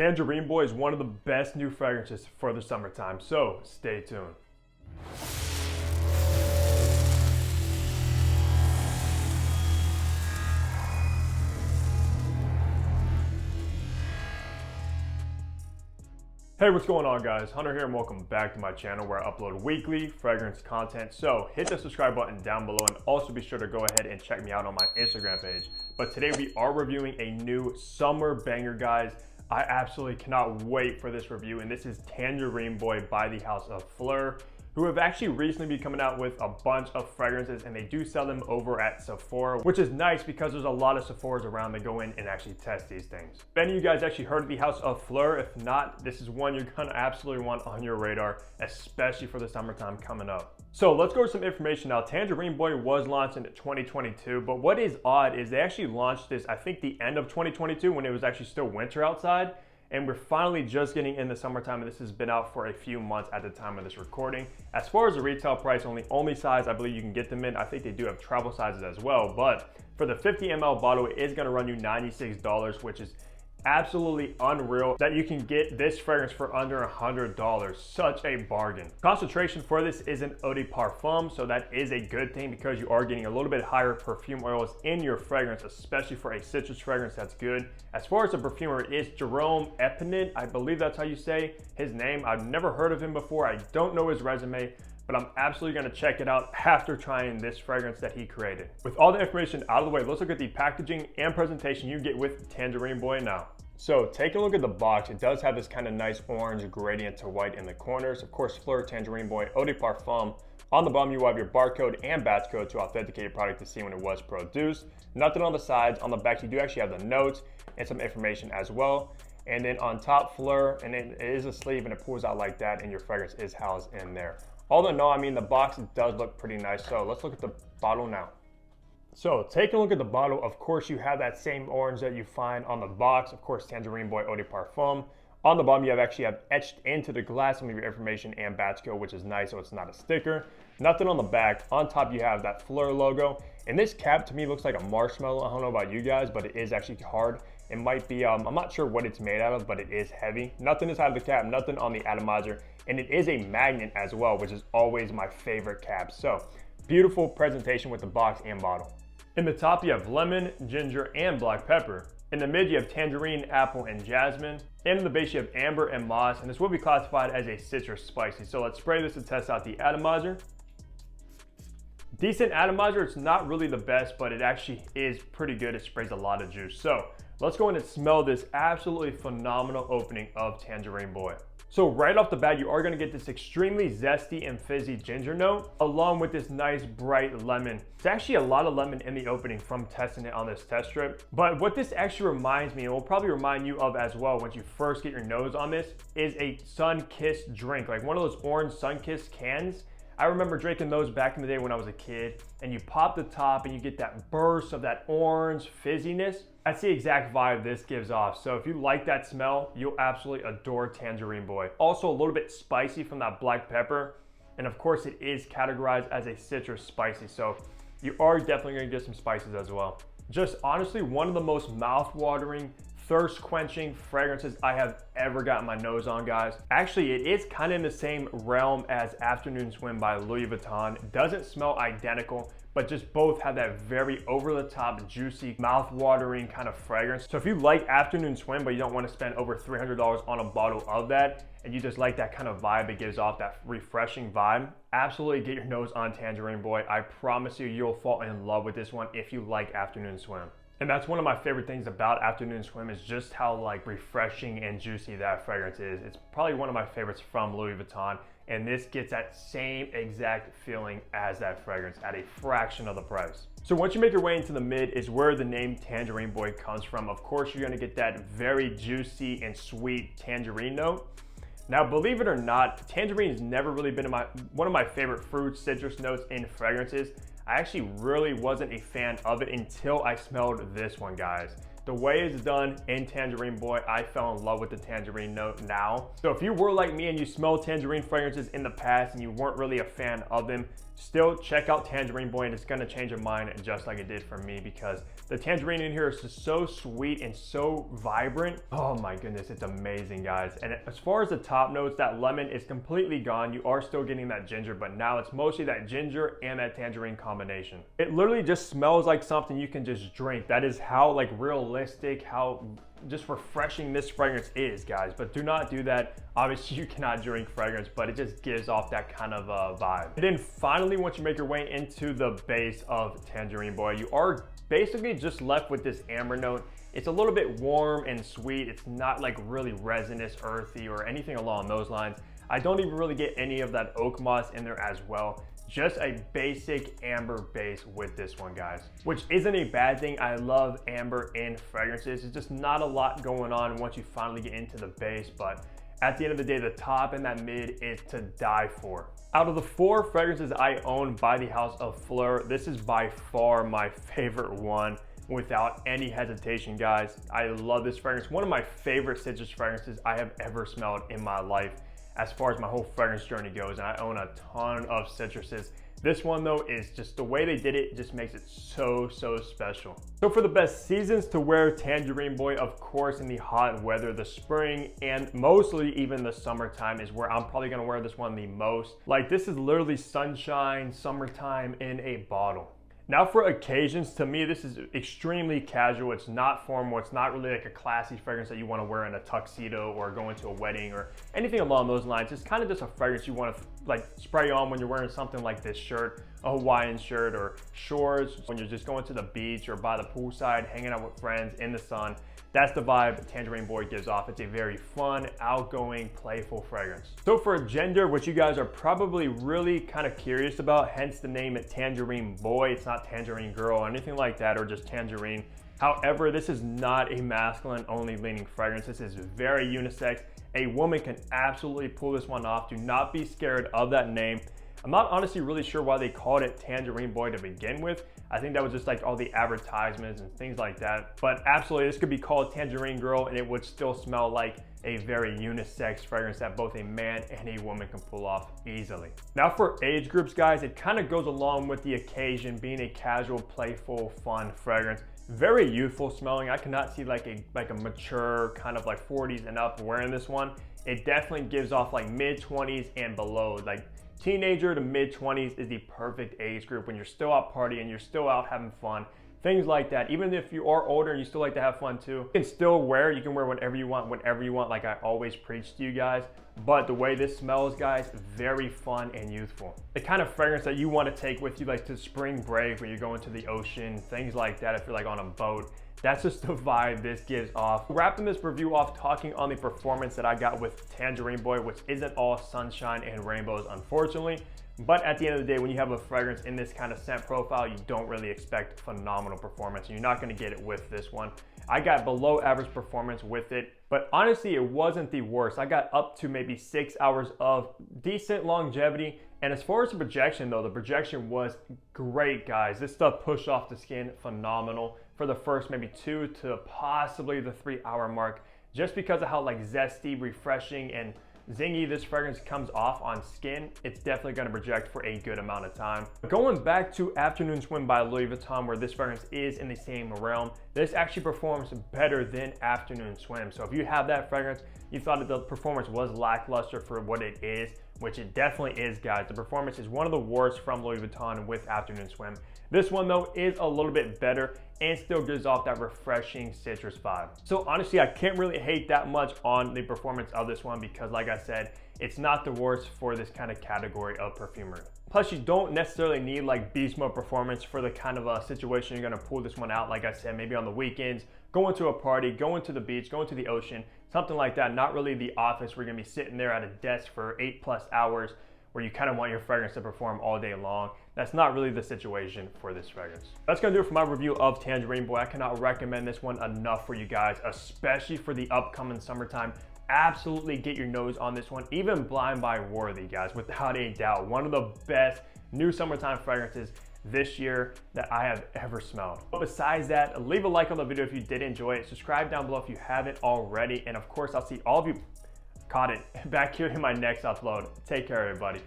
Tangerine Boy is one of the best new fragrances for the summertime, so stay tuned. Hey, what's going on guys? Hunter here and welcome back to my channel where I upload weekly fragrance content. So hit the subscribe button down below and also be sure to go ahead and check me out on my Instagram page. But today we are reviewing a new summer banger, guys. I absolutely cannot wait for this review, and this is Tangerine Boy by the house of Phlur, who have actually recently been coming out with a bunch of fragrances, and they do sell them over at Sephora, which is nice because there's a lot of Sephoras around that go in and actually test these things. If any of you guys actually heard of the house of Phlur, if not, this is one you're gonna absolutely want on your radar, especially for the summertime coming up. So let's go over some information now. Tangerine Boy was launched in 2022, but what is odd is they actually launched this, I think, the end of 2022 when it was actually still winter outside. And we're finally just getting in the summertime, and this has been out for a few months at the time of this recording. As far as the retail price, only size I believe you can get them in. I think they do have travel sizes as well, but for the 50 ml bottle, it is gonna run you $96, which is absolutely unreal that you can get this fragrance for under $100. Such a bargain. Concentration for this is an eau de parfum, so that is a good thing because you are getting a little bit higher perfume oils in your fragrance, especially for a citrus fragrance. That's good. As far as the perfumer, it is Jerome Epinit. I believe that's how you say his name. I've never heard of him before. I don't know his resume, but I'm absolutely gonna check it out after trying this fragrance that he created. With all the information out of the way, let's look at the packaging and presentation you get with Tangerine Boy now. So take a look at the box. It does have this kind of nice orange gradient to white in the corners. Of course, Phlur Tangerine Boy Eau de Parfum. On the bottom, you have your barcode and batch code to authenticate your product to see when it was produced. Nothing on the sides. On the back, you do actually have the notes and some information as well. And then on top, Phlur, and it is a sleeve and it pulls out like that, and your fragrance is housed in there. All in all, I mean, the box does look pretty nice. So let's look at the bottle now. So taking a look at the bottle, of course, you have that same orange that you find on the box. Of course, Tangerine Boy Eau de Parfum. On the bottom, you actually have etched into the glass some of your information and batch code, which is nice, so it's not a sticker. Nothing on the back. On top, you have that Phlur logo. And this cap to me looks like a marshmallow. I don't know about you guys, but it is actually hard. It might be, I'm not sure what it's made out of, but it is heavy. Nothing inside of the cap, nothing on the atomizer. And it is a magnet as well, which is always my favorite cap. So beautiful presentation with the box and bottle. In the top, you have lemon, ginger, and black pepper. In the mid, you have tangerine, apple, and jasmine. And in the base, you have amber and moss, and this will be classified as a citrus spicy. So let's spray this to test out the atomizer. Decent atomizer. It's not really the best, but it actually is pretty good. It sprays a lot of juice. So let's go in and smell this absolutely phenomenal opening of Tangerine Boy. So right off the bat, you are gonna get this extremely zesty and fizzy ginger note, along with this nice bright lemon. It's actually a lot of lemon in the opening from testing it on this test strip. But what this actually reminds me, and will probably remind you of as well once you first get your nose on this, is a sun-kissed drink, like one of those orange sun-kissed cans. I remember drinking those back in the day when I was a kid, and you pop the top and you get that burst of that orange fizziness. That's the exact vibe this gives off. So if you like that smell, you'll absolutely adore Tangerine Boy. Also a little bit spicy from that black pepper. And of course it is categorized as a citrus spicy. So you are definitely gonna get some spices as well. Just honestly, one of the most mouth-watering, thirst-quenching fragrances I have ever gotten my nose on, guys. Actually, it is kind of in the same realm as Afternoon Swim by Louis Vuitton. It doesn't smell identical, but just both have that very over-the-top, juicy, mouth-watering kind of fragrance. So if you like Afternoon Swim, but you don't want to spend over $300 on a bottle of that, and you just like that kind of vibe it gives off, that refreshing vibe, absolutely get your nose on Tangerine Boy. I promise you, you'll fall in love with this one if you like Afternoon Swim. And that's one of my favorite things about Afternoon Swim is just how like refreshing and juicy that fragrance is. It's probably one of my favorites from Louis Vuitton. And this gets that same exact feeling as that fragrance at a fraction of the price. So once you make your way into the mid is where the name Tangerine Boy comes from. Of course, you're gonna get that very juicy and sweet tangerine note. Now, believe it or not, tangerine has never really been one of my favorite fruits, citrus notes in fragrances. I actually really wasn't a fan of it until I smelled this one, guys. The way it's done in Tangerine Boy, I fell in love with the tangerine note now. So if you were like me and you smelled tangerine fragrances in the past and you weren't really a fan of them, still check out Tangerine Boy, and it's gonna change your mind just like it did for me, because the tangerine in here is just so sweet and so vibrant. Oh my goodness, it's amazing, guys. And as far as the top notes, that lemon is completely gone. You are still getting that ginger, but now it's mostly that ginger and that tangerine combination. It literally just smells like something you can just drink. That is how like realistic, how just refreshing this fragrance is, guys. But do not do that. Obviously you cannot drink fragrance, but it just gives off that kind of vibe. And then finally, once you make your way into the base of Tangerine Boy, you are basically just left with this amber note. It's a little bit warm and sweet. It's not like really resinous, earthy, or anything along those lines. I don't even really get any of that oak moss in there as well. Just a basic amber base with this one, guys, which isn't a bad thing. I love amber in fragrances. It's just not a lot going on once you finally get into the base, but at the end of the day, the top and that mid is to die for. Out of the 4 fragrances I own by the house of Phlur, this is by far my favorite one, without any hesitation, guys. I love this fragrance. One of my favorite citrus fragrances I have ever smelled in my life, as far as my whole fragrance journey goes, and I own a ton of citruses. This one though is just the way they did it just makes it so special. So for the best seasons to wear Tangerine Boy, of course in the hot weather, the spring and mostly even the summertime is where I'm probably gonna wear this one the most. Like, this is literally sunshine, summertime in a bottle. Now for occasions, to me, this is extremely casual. It's not formal. It's not really like a classy fragrance that you want to wear in a tuxedo or going to a wedding or anything along those lines. It's kind of just a fragrance you want to like spray on when you're wearing something like this shirt, a Hawaiian shirt, or shorts, when you're just going to the beach or by the poolside, hanging out with friends in the sun. That's the vibe Tangerine Boy gives off. It's a very fun, outgoing, playful fragrance. So for gender, which you guys are probably really kind of curious about, hence the name Tangerine Boy. It's not Tangerine Girl or anything like that, or just Tangerine. However, this is not a masculine only leaning fragrance. This is very unisex. A woman can absolutely pull this one off. Do not be scared of that name. I'm not honestly really sure why they called it Tangerine Boy to begin with. I think that was just like all the advertisements and things like that. But absolutely, this could be called Tangerine Girl and it would still smell like a very unisex fragrance that both a man and a woman can pull off easily. Now for age groups, guys, it kind of goes along with the occasion, being a casual, playful, fun fragrance. Very youthful smelling. I cannot see like a mature kind of like 40s and up wearing this one. It definitely gives off like mid-20s and below. Like teenager to mid-20s is the perfect age group when you're still out partying, you're still out having fun, things like that. Even if you are older and you still like to have fun too, you can still wear, you can wear whatever you want, whenever you want, like I always preach to you guys. But the way this smells, guys, very fun and youthful. The kind of fragrance that you want to take with you like to spring break when you're going to the ocean, things like that, if you're like on a boat. That's just the vibe this gives off. Wrapping this review off talking on the performance that I got with Tangerine Boy, which isn't all sunshine and rainbows, unfortunately. But at the end of the day, when you have a fragrance in this kind of scent profile, you don't really expect phenomenal performance, and you're not gonna get it with this one. I got below average performance with it, but honestly, it wasn't the worst. I got up to maybe 6 hours of decent longevity. And as far as the projection though, the projection was great, guys. This stuff pushed off the skin phenomenal for the first maybe 2 to possibly the 3 hour mark, just because of how like zesty, refreshing, and zingy this fragrance comes off on skin. It's definitely going to project for a good amount of time. Going back to Afternoon Swim by Louis Vuitton, where this fragrance is in the same realm, this actually performs better than Afternoon Swim. So if you have that fragrance, you thought that the performance was lackluster for what it is, which it definitely is, guys. The performance is one of the worst from Louis Vuitton with Afternoon Swim. This one though is a little bit better and still gives off that refreshing citrus vibe. So honestly, I can't really hate that much on the performance of this one because like I said, it's not the worst for this kind of category of perfumery. Plus, you don't necessarily need like beast mode performance for the kind of a situation you're gonna pull this one out. Like I said, maybe on the weekends, going to a party, going to the beach, going to the ocean, something like that. Not really the office where you're gonna be sitting there at a desk for 8+ hours where you kind of want your fragrance to perform all day long. That's not really the situation for this fragrance. That's gonna do it for my review of Tangerine Boy. I cannot recommend this one enough for you guys, especially for the upcoming summertime. Absolutely get your nose on this one, even blind buy worthy, guys, without a doubt. One of the best new summertime fragrances this year that I have ever smelled. But besides that, leave a like on the video if you did enjoy it. Subscribe down below if you haven't already. And of course, I'll see all of you caught it back here in my next upload. Take care, everybody.